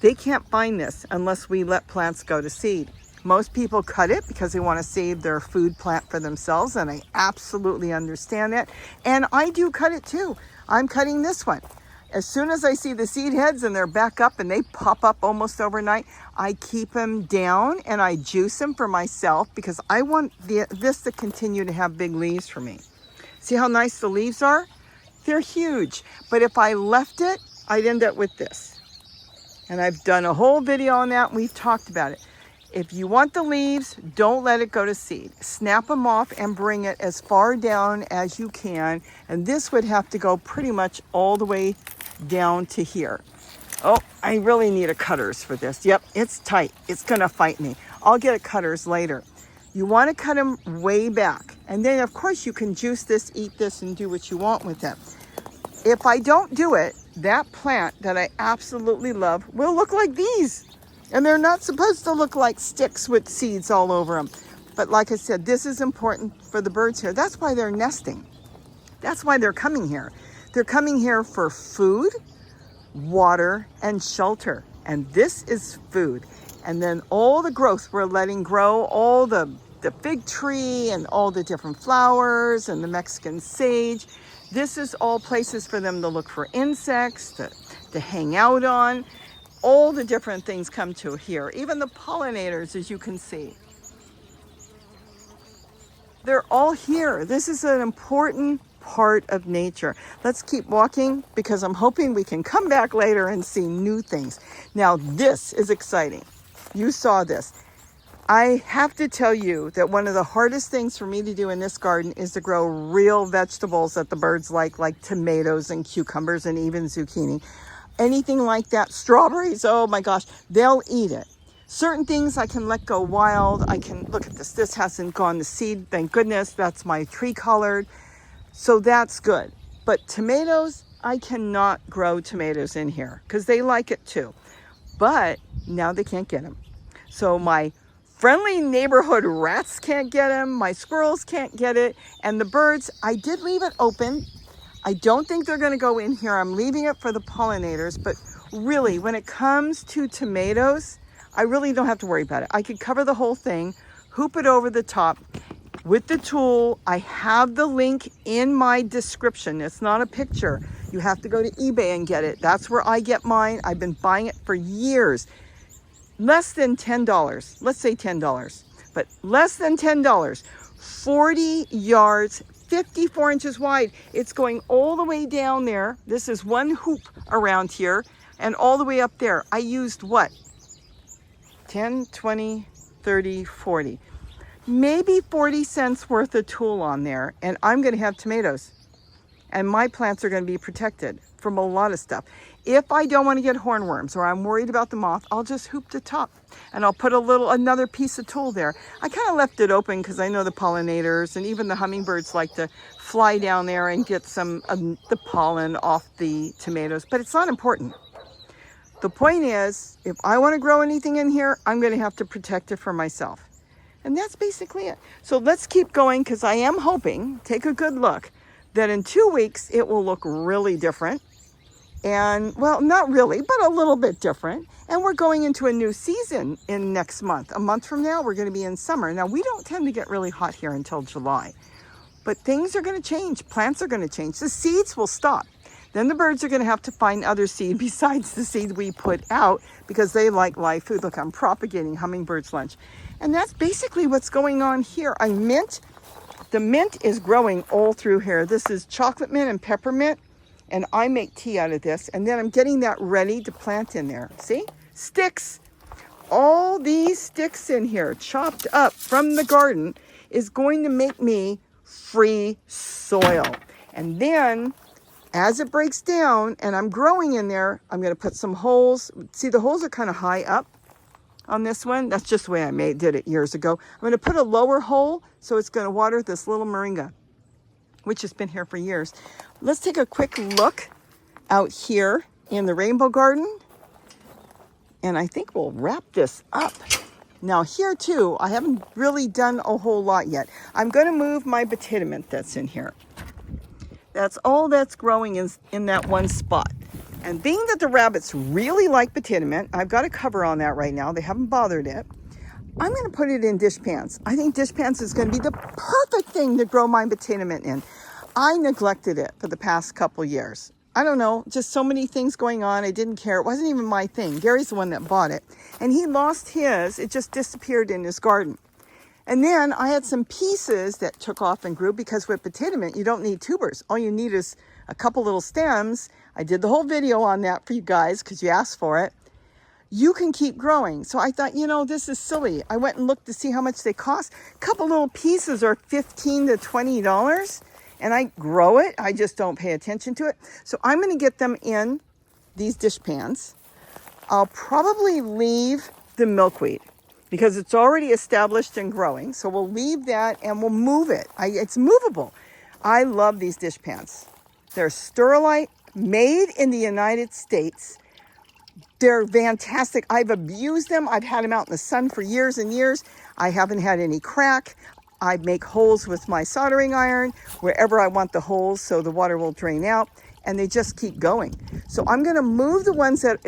They can't find this unless we let plants go to seed. Most people cut it because they want to save their food plant for themselves, and I absolutely understand that. And I do cut it too. I'm cutting this one. As soon as I see the seed heads and they're back up and they pop up almost overnight, I keep them down and I juice them for myself because I want this to continue to have big leaves for me. See how nice the leaves are? They're huge. But if I left it, I'd end up with this. And I've done a whole video on that and we've talked about it. If you want the leaves, don't let it go to seed. Snap them off and bring it as far down as you can. And this would have to go pretty much all the way down to here. Oh, I really need a cutters for this. Yep, it's tight. It's gonna fight me. I'll get a cutters later. You wanna cut them way back. And then of course you can juice this, eat this, and do what you want with it. If I don't do it, that plant that I absolutely love will look like these. And they're not supposed to look like sticks with seeds all over them. But like I said, this is important for the birds here. That's why they're nesting. That's why they're coming here. They're coming here for food, water, and shelter. And this is food. And then all the growth we're letting grow, all the fig tree and all the different flowers and the Mexican sage. This is all places for them to look for insects, to hang out on. All the different things come to here. Even the pollinators, as you can see. They're all here. This is an important part of nature. Let's keep walking because I'm hoping we can come back later and see new things. Now, this is exciting. You saw this. I have to tell you that one of the hardest things for me to do in this garden is to grow real vegetables that the birds like tomatoes and cucumbers and even zucchini. Anything like that, strawberries, oh my gosh, they'll eat it. Certain things I can let go wild. I can, look at this. This hasn't gone to seed, thank goodness. That's my tree colored. So that's good. But tomatoes, I cannot grow tomatoes in here because they like it too. But now they can't get them. So my friendly neighborhood rats can't get them. My squirrels can't get it. And the birds, I did leave it open. I don't think they're going to go in here. I'm leaving it for the pollinators. But really, when it comes to tomatoes, I really don't have to worry about it. I could cover the whole thing, hoop it over the top with the tool. I have the link in my description. It's not a picture. You have to go to eBay and get it. That's where I get mine. I've been buying it for years. Less than $10. Let's say $10, but less than $10. 40 yards, 54 inches wide. It's going all the way down there. This is one hoop around here and all the way up there. I used what? 10, 20, 30, 40. Maybe 40 cents worth of tool on there, and I'm going to have tomatoes. And my plants are going to be protected from a lot of stuff. If I don't want to get hornworms or I'm worried about the moth, I'll just hoop the top and I'll put another piece of tool there. I kind of left it open because I know the pollinators and even the hummingbirds like to fly down there and get some of the pollen off the tomatoes, but it's not important. The point is, if I want to grow anything in here, I'm going to have to protect it for myself. And that's basically it. So let's keep going because I am hoping, take a good look, that in 2 weeks it will look really different. And, well, not really, but a little bit different. And we're going into a new season in next month. A month from now, we're going to be in summer. Now, we don't tend to get really hot here until July. But things are going to change. Plants are going to change. The seeds will stop. Then the birds are going to have to find other seed besides the seed we put out because they like live food. Look, I'm propagating Hummingbirds lunch. And that's basically what's going on here. The mint is growing all through here. This is chocolate mint and peppermint. And I make tea out of this. And then I'm getting that ready to plant in there. See? Sticks. All these sticks in here, chopped up from the garden, is going to make me free soil. And then, as it breaks down and I'm growing in there, I'm going to put some holes. See, the holes are kind of high up on this one. That's just the way I did it years ago. I'm going to put a lower hole so it's going to water this little moringa, which has been here for years. Let's take a quick look out here in the rainbow garden. And I think we'll wrap this up. Now here too, I haven't really done a whole lot yet. I'm going to move my betatomint that's in here. That's all that's growing is in that one spot. And being that the rabbits really like betatomint, I've got a cover on that right now. They haven't bothered it. I'm going to put it in dish pans. I think dish pans is going to be the perfect thing to grow my betatomint in. I neglected it for the past couple years. I don't know, just so many things going on. I didn't care. It wasn't even my thing. Gary's the one that bought it. And he lost his. It just disappeared in his garden. And then I had some pieces that took off and grew because with betatomint, you don't need tubers. All you need is a couple little stems. I did the whole video on that for you guys because you asked for it. You can keep growing. So I thought, this is silly. I went and looked to see how much they cost. A couple little pieces are $15 to $20. And I grow it. I just don't pay attention to it. So I'm going to get them in these dish pans. I'll probably leave the milkweed because it's already established and growing. So we'll leave that and we'll move it. It's movable. I love these dish pans. They're Sterilite, made in the United States, They're fantastic. I've abused them. I've had them out in the sun for years and years. I haven't had any crack. I make holes with my soldering iron wherever I want the holes so the water will drain out, and they just keep going. So I'm going to move the ones that,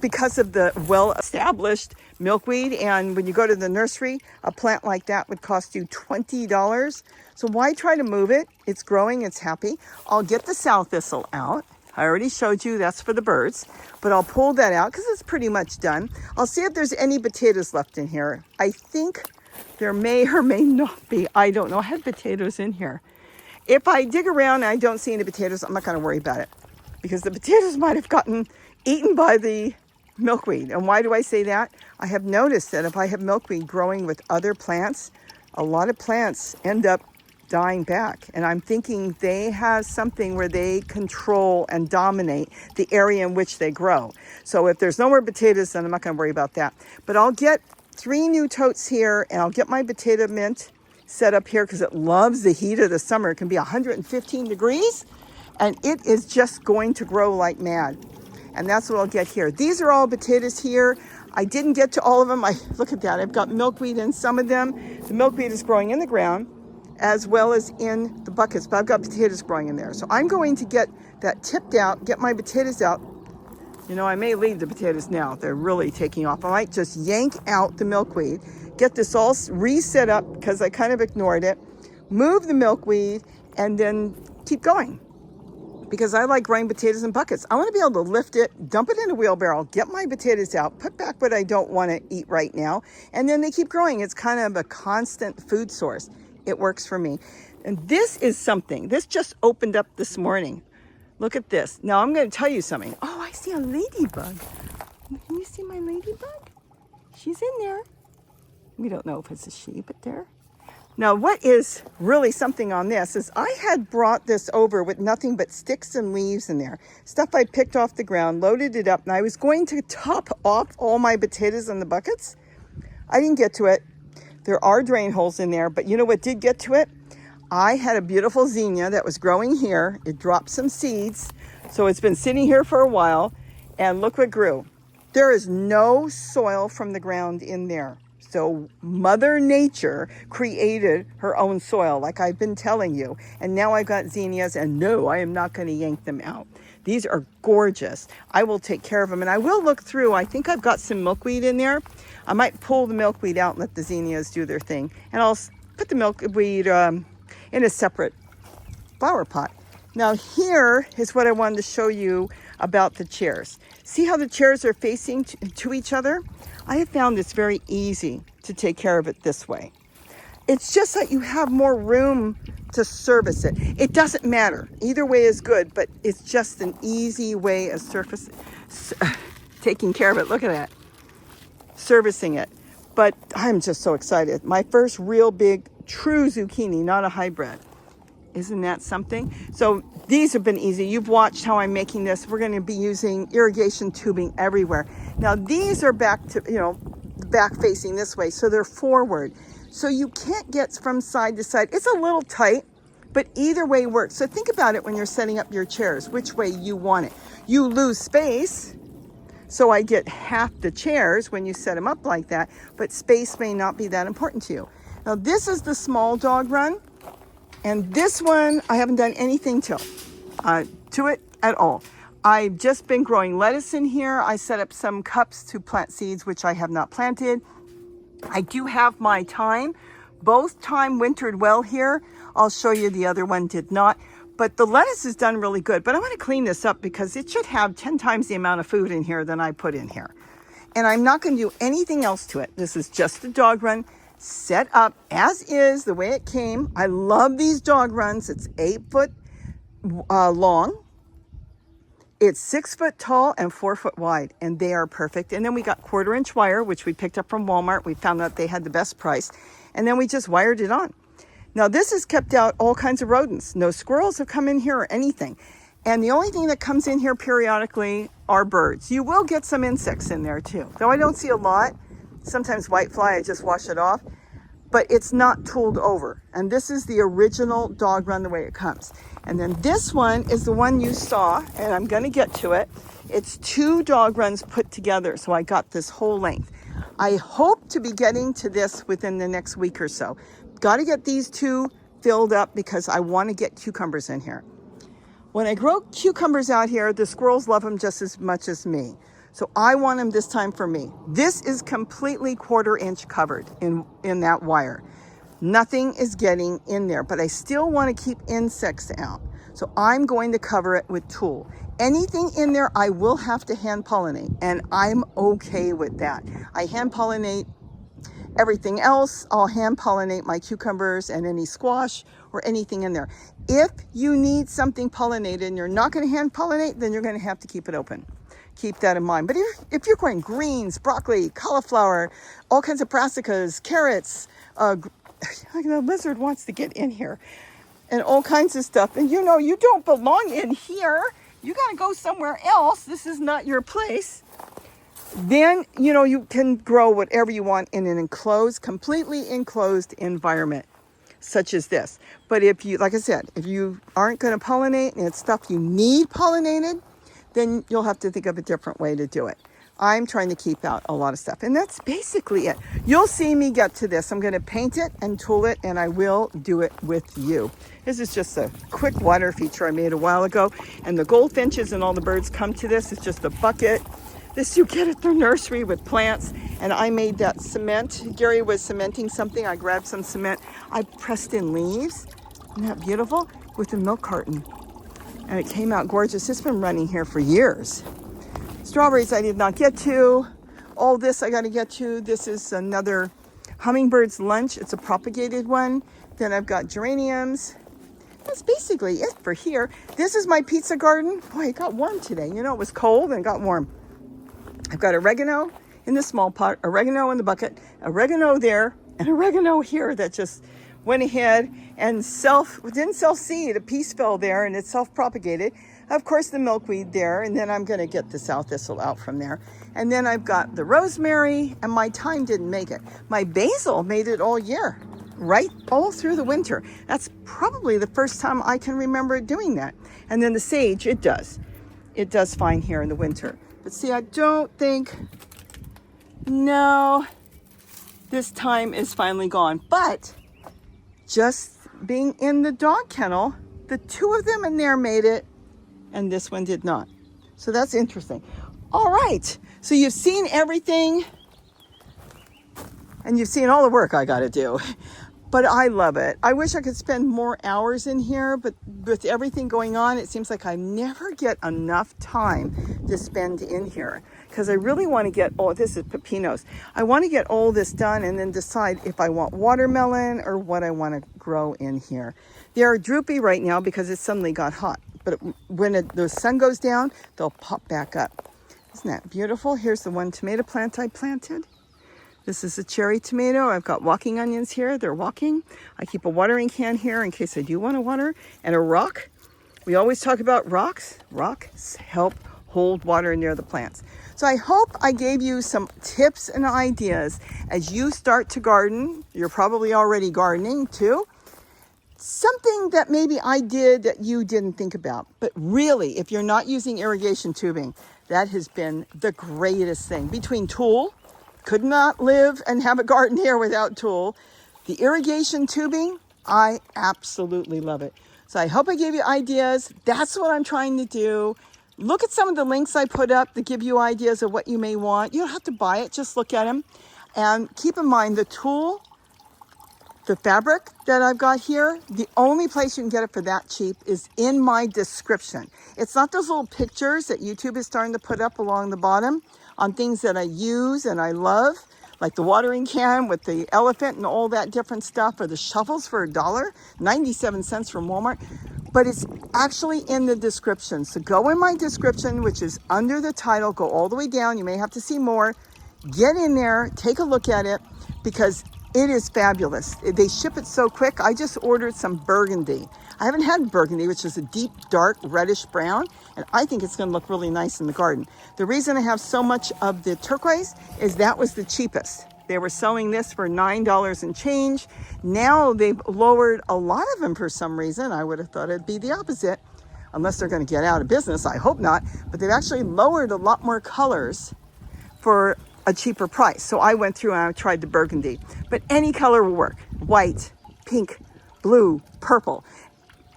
because of the well-established milkweed, and when you go to the nursery, a plant like that would cost you $20. So why try to move it? It's growing, it's happy. I'll get the sow thistle out. I already showed you that's for the birds, but I'll pull that out because it's pretty much done. I'll see if there's any potatoes left in here. I think there may or may not be. I don't know. I had potatoes in here. If I dig around and I don't see any potatoes, I'm not going to worry about it because the potatoes might have gotten eaten by the milkweed. And why do I say that? I have noticed that if I have milkweed growing with other plants, a lot of plants end up dying back. And I'm thinking they have something where they control and dominate the area in which they grow. So if there's no more potatoes, then I'm not going to worry about that. But I'll get 3 new totes here, and I'll get my potato mint set up here because it loves the heat of the summer. It can be 115 degrees, and it is just going to grow like mad. And that's what I'll get here. These are all potatoes here. I didn't get to all of them. Look at that. I've got milkweed in some of them. The milkweed is growing in the ground as well as in the buckets, but I've got potatoes growing in there. So I'm going to get that tipped out, get my potatoes out. You know, I may leave the potatoes now. They're really taking off. I might just yank out the milkweed, get this all reset up because I kind of ignored it, move the milkweed, and then keep going. Because I like growing potatoes in buckets. I want to be able to lift it, dump it in a wheelbarrow, get my potatoes out, put back what I don't want to eat right now, and then they keep growing. It's kind of a constant food source. It works for me. And this is something. This just opened up this morning. Look at this. Now I'm going to tell you something. Oh, I see a ladybug. Can you see my ladybug? She's in there. We don't know if it's a she, but there. Now, what is really something on this is I had brought this over with nothing but sticks and leaves in there. Stuff I picked off the ground, loaded it up, and I was going to top off all my potatoes in the buckets. I didn't get to it. There are drain holes in there, but you know what did get to it? I had a beautiful zinnia that was growing here. It dropped some seeds, so it's been sitting here for a while, and look what grew. There is no soil from the ground in there. So Mother Nature created her own soil, like I've been telling you. And now I've got zinnias, and no, I am not going to yank them out. These are gorgeous. I will take care of them, and I will look through. I think I've got some milkweed in there. I might pull the milkweed out and let the zinnias do their thing. And I'll put the milkweed in a separate flower pot. Now here is what I wanted to show you about the chairs. See how the chairs are facing to each other? I have found it's very easy to take care of it this way. It's just that you have more room to service it. It doesn't matter. Either way is good, but it's just an easy way of taking care of it. Look at that. Servicing it. But I'm just so excited. My first real big true zucchini, not a hybrid. Isn't that something? So these have been easy. You've watched how I'm making this. We're going to be using irrigation tubing everywhere. Now these are back to, back facing this way. So they're forward. So you can't get from side to side. It's a little tight, but either way works. So think about it when you're setting up your chairs, which way you want it. You lose space. So I get half the chairs when you set them up like that, but space may not be that important to you. Now this is the small dog run. And this one, I haven't done anything to it at all. I've just been growing lettuce in here. I set up some cups to plant seeds, which I have not planted. I do have my thyme. Both thyme wintered well here. I'll show you the other one did not. But the lettuce is done really good. But I want to clean this up because it should have 10 times the amount of food in here than I put in here. And I'm not going to do anything else to it. This is just a dog run. Set up as is the way it came. I love these dog runs. It's 8 foot long. It's 6 foot tall and 4 foot wide, and they are perfect. And then we got 1/4-inch wire, which we picked up from Walmart. We found out they had the best price, and then we just wired it on. Now this has kept out all kinds of rodents. No squirrels have come in here or anything. And the only thing that comes in here periodically are birds. You will get some insects in there too, though I don't see a lot. Sometimes whitefly, I just wash it off. but it's not tooled over. And this is the original dog run the way it comes. And then this one is the one you saw, and I'm going to get to it. It's 2 dog runs put together, so I got this whole length. I hope to be getting to this within the next week or so. Got to get these 2 filled up because I want to get cucumbers in here. When I grow cucumbers out here, the squirrels love them just as much as me. So I want them this time for me. This is completely 1/4 inch covered in that wire. Nothing is getting in there, but I still want to keep insects out. So I'm going to cover it with tulle. Anything in there I will have to hand pollinate, and I'm okay with that. I hand pollinate everything else. I'll hand pollinate my cucumbers and any squash or anything in there. If you need something pollinated and you're not going to hand pollinate, then you're going to have to keep it open. Keep that in mind. But if you're growing greens, broccoli, cauliflower, all kinds of brassicas, carrots, the lizard wants to get in here, and all kinds of stuff. And you know, you don't belong in here. You got to go somewhere else. This is not your place. Then, you know, you can grow whatever you want in an enclosed, completely enclosed environment, such as this. But if you, like I said, if you aren't going to pollinate and it's stuff you need pollinated, then you'll have to think of a different way to do it. I'm trying to keep out a lot of stuff. And that's basically it. You'll see me get to this. I'm going to paint it and tulle it, and I will do it with you. This is just a quick water feature I made a while ago. And the goldfinches and all the birds come to this. It's just a bucket. This you get at the nursery with plants. And I made that cement. Gary was cementing something. I grabbed some cement. I pressed in leaves. Isn't that beautiful? With a milk carton. And it came out gorgeous. It's been running here for years. Strawberries I did not get to. All this I got to get to. This is another Hummingbird's lunch. It's a propagated one. Then I've got geraniums. That's basically it for here. This is my pizza garden. Boy, it got warm today. You know, it was cold and it got warm. I've got oregano in the small pot, oregano in the bucket, oregano there, and oregano here that just went ahead and didn't self-seed. A piece fell there and it self-propagated. Of course, the milkweed there, and then I'm going to get the sow thistle out from there. And then I've got the rosemary, and my thyme didn't make it. My basil made it all year, right all through the winter. That's probably the first time I can remember doing that. And then the sage, it does. It does fine here in the winter. But see, I don't think, no, this thyme is finally gone. But just being in the dog kennel, the 2 of them in there made it, and this one did not. So that's interesting. All right, so you've seen everything, and you've seen all the work I got to do, but I love it. I wish I could spend more hours in here, but with everything going on, it seems like I never get enough time to spend in here, because I really want to get, oh, this is pepinos. I want to get all this done and then decide if I want watermelon or what I want to grow in here. They are droopy right now because it suddenly got hot. But when the sun goes down, they'll pop back up. Isn't that beautiful? Here's the one tomato plant I planted. This is a cherry tomato. I've got walking onions here. They're walking. I keep a watering can here in case I do want to water. And a rock. We always talk about rocks. Rocks help hold water near the plants. So I hope I gave you some tips and ideas as you start to garden. You're probably already gardening too. Something that maybe I did that you didn't think about. But really, if you're not using irrigation tubing, that has been the greatest thing. Between tulle, could not live and have a garden here without tulle. The irrigation tubing, I absolutely love it. So I hope I gave you ideas. That's what I'm trying to do. Look at some of the links I put up to give you ideas of what you may want. You don't have to buy it, just look at them. And keep in mind the tulle, the fabric that I've got here, the only place you can get it for that cheap is in my description. It's not those little pictures that YouTube is starting to put up along the bottom on things that I use and I love, like the watering can with the elephant and all that different stuff, or the shovels for $1, 97 cents from Walmart. But it's actually in the description. So go in my description, which is under the title, go all the way down. You may have to see more. Get in there, take a look at it, because it is fabulous. They ship it so quick. I just ordered some burgundy. I haven't had burgundy, which is a deep, dark, reddish brown, and I think it's going to look really nice in the garden. The reason I have so much of the turquoise is that was the cheapest. They were selling this for $9 and change. Now they've lowered a lot of them for some reason. I would have thought it'd be the opposite, unless they're going to get out of business. I hope not. But they've actually lowered a lot more colors for a cheaper price. So I went through and I tried the burgundy. But any color will work. White, pink, blue, purple.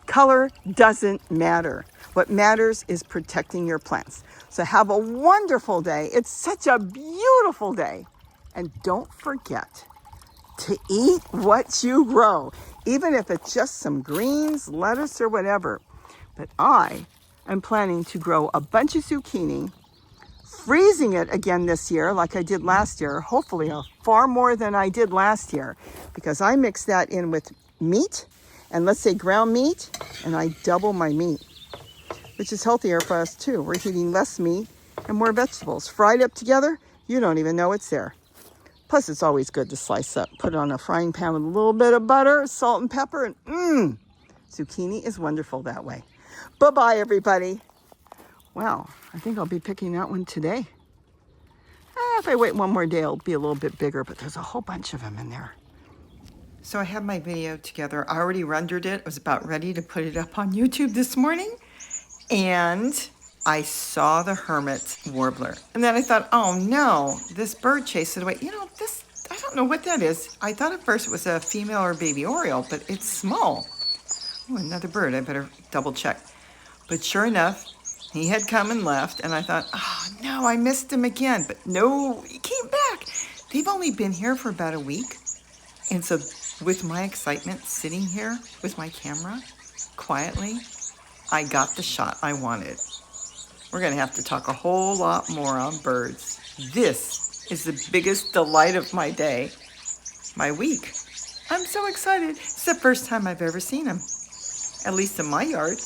Color doesn't matter. What matters is protecting your plants. So have a wonderful day. It's such a beautiful day. And don't forget to eat what you grow, even if it's just some greens, lettuce, or whatever. But I am planning to grow a bunch of zucchini, freezing it again this year like I did last year, hopefully far more than I did last year, because I mix that in with meat, and let's say ground meat, and I double my meat, which is healthier for us too. We're eating less meat and more vegetables. Fried up together, you don't even know it's there. Plus, it's always good to slice up, put it on a frying pan with a little bit of butter, salt and pepper, and zucchini is wonderful that way. Bye-bye, everybody. Wow, I think I'll be picking that one today. If I wait one more day, it'll be a little bit bigger, but there's a whole bunch of them in there. So I have my video together. I already rendered it. I was about ready to put it up on YouTube this morning. And I saw the hermit warbler. And then I thought, oh no, this bird chased it away. You know, I don't know what that is. I thought at first it was a female or baby oriole, but it's small. Oh, another bird. I better double check. But sure enough, he had come and left. And I thought, oh no, I missed him again. But no, he came back. They've only been here for about a week. And so with my excitement sitting here with my camera quietly, I got the shot I wanted. We're going to have to talk a whole lot more on birds. This is the biggest delight of my day, my week. I'm so excited. It's the first time I've ever seen them, at least in my yard.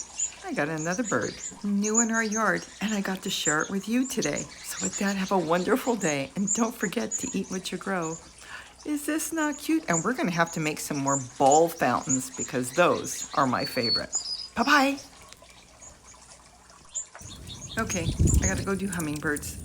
I got another bird new in our yard, and I got to share it with you today. So with that, have a wonderful day, and don't forget to eat what you grow. Is this not cute? And we're going to have to make some more ball fountains because those are my favorite. Bye-bye. Okay, I got to go do hummingbirds.